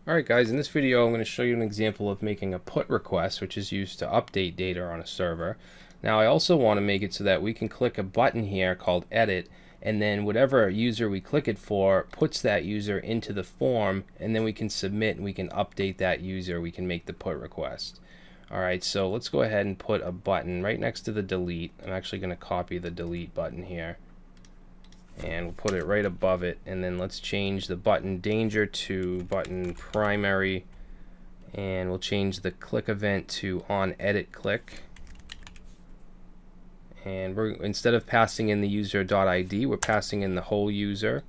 Alright guys, in this video I'm going to show you an example of making a put request, which is used to update data on a server. Now I also want to make it so that we can click a button here called edit, and then whatever user we click it for puts that user into the form, and then we can submit and we can update that user. We can make the put request. Alright, so let's go ahead and put a button right next to the delete. I'm actually going to copy the delete button here, and we'll put it right above it, and then let's change the button danger to button primary, and we'll change the click event to on edit click, and we're, instead of passing in the user.id, we're passing in the whole user,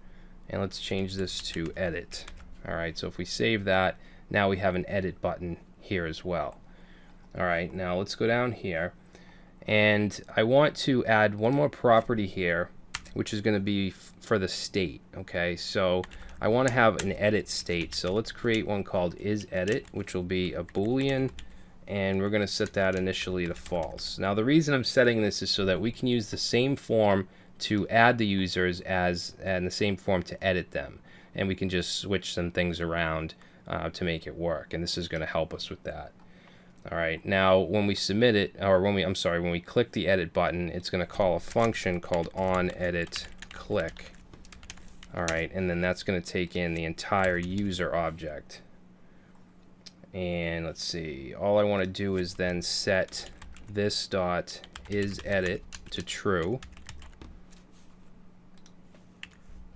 and let's change this to edit. Alright, so if we save that, now we have an edit button here as well. Alright, now let's go down here, and I want to add one more property here, which is going to be for the state. Okay, so I want to have an edit state, so let's create one called isEdit, which will be a boolean, and we're going to set that initially to false. Now the reason I'm setting this is so that we can use the same form to add the users as and the same form to edit them, and we can just switch some things around to make it work, and this is going to help us with that. Alright, now when we submit it, or when we click the edit button, it's going to call a function called onEditClick. Alright, and then that's going to take in the entire user object. And let's see, all I want to do is then set this dot isEdit to true.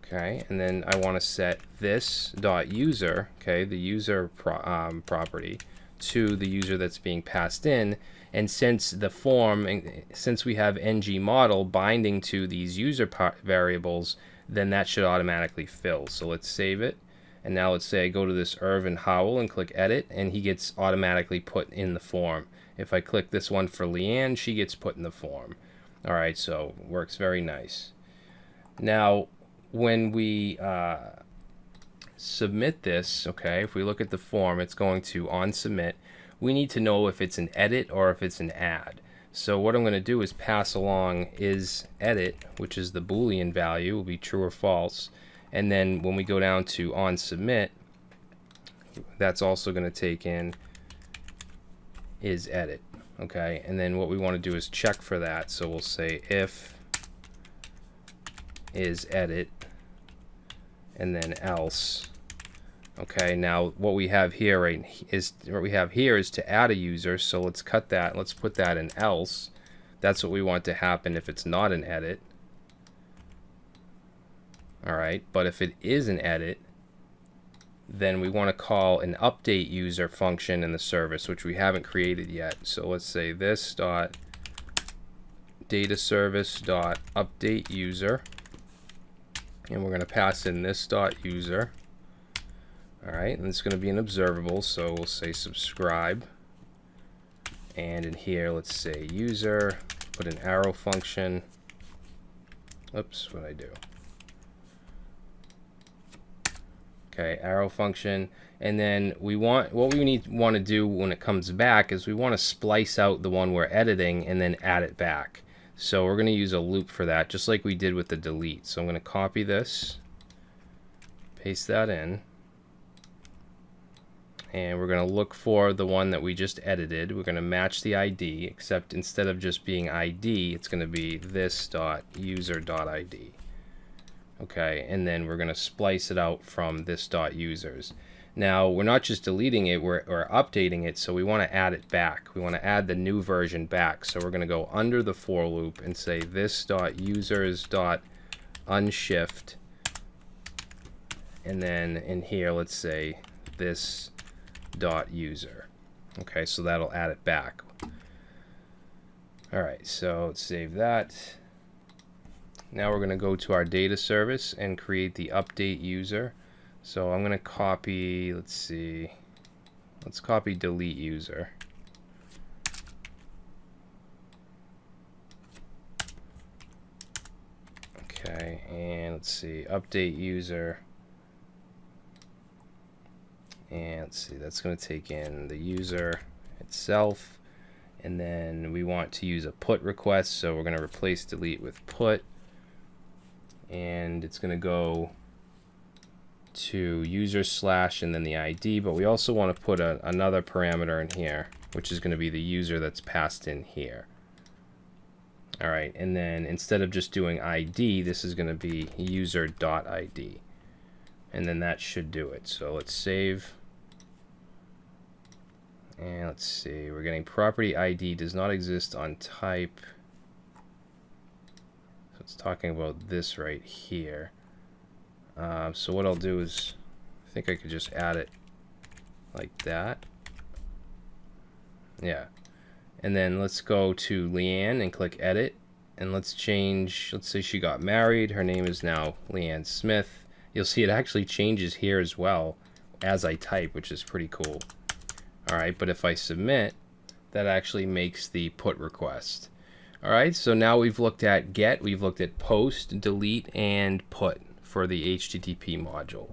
Okay, and then I want to set this dot user, okay, the user property, to the user that's being passed in, and since the form, since we have ng model binding to these user variables, then that should automatically fill. So let's save it, and now let's say I go to this Irvin Howell and click edit, and he gets automatically put in the form. If I click this one for Leanne, she gets put in the form. Alright, so works very nice. Now when we submit this, okay, if we look at the form, it's going to on submit. We need to know if it's an edit or if it's an add. So what I'm going to do is pass along isEdit, which is the boolean value, will be true or false, and then when we go down to on submit, that's also going to take in isEdit. Okay, and then what we want to do is check for that, so we'll say if isEdit and then else. Okay, now what we have here is to add a user, so let's cut that, let's put that in else. That's what we want to happen if it's not an edit. Alright, but if it is an edit, then we want to call an update user function in the service, which we haven't created yet. So let's say this dot data service dot update user, and we're going to pass in this dot user. Alright, and it's going to be an observable, so we'll say subscribe, and in here let's say user, put an arrow function. Oops, what'd I do? Okay, arrow function, and then we want, what we want to do when it comes back is we want to splice out the one we're editing and then add it back. So we're going to use a loop for that, just like we did with the delete. So I'm going to copy this, paste that in, and we're going to look for the one that we just edited. We're going to match the ID, except instead of just being ID, it's going to be this dot user dot ID. Okay, and then we're going to splice it out from this dot users. Now we're not just deleting it, we're updating it, so we want to add it back. We want to add the new version back. So we're going to go under the for loop and say this dot users dot unshift, and then in here let's say this dot user. Okay, so that'll add it back. Alright, so let's save that. Now we're going to go to our data service and create the update user. So I'm going to copy, let's see, let's copy delete user. Okay, and let's see, update user. And let's see, that's going to take in the user itself. And then we want to use a put request, so we're going to replace delete with put. And it's going to go to user slash and then the ID, but we also want to put another parameter in here, which is going to be the user that's passed in here. All right, and then instead of just doing ID, this is going to be user.id, and then that should do it. So let's save, and let's see, we're getting property ID does not exist on type. So it's talking about this right here. So what I'll do is, I think I could just add it like that. Yeah. And then let's go to Leanne and click edit. And let's change, let's say she got married. Her name is now Leanne Smith. You'll see it actually changes here as well as I type, which is pretty cool. All right, but if I submit, that actually makes the put request. All right, so now we've looked at get, we've looked at post, delete, and put for the HTTP module.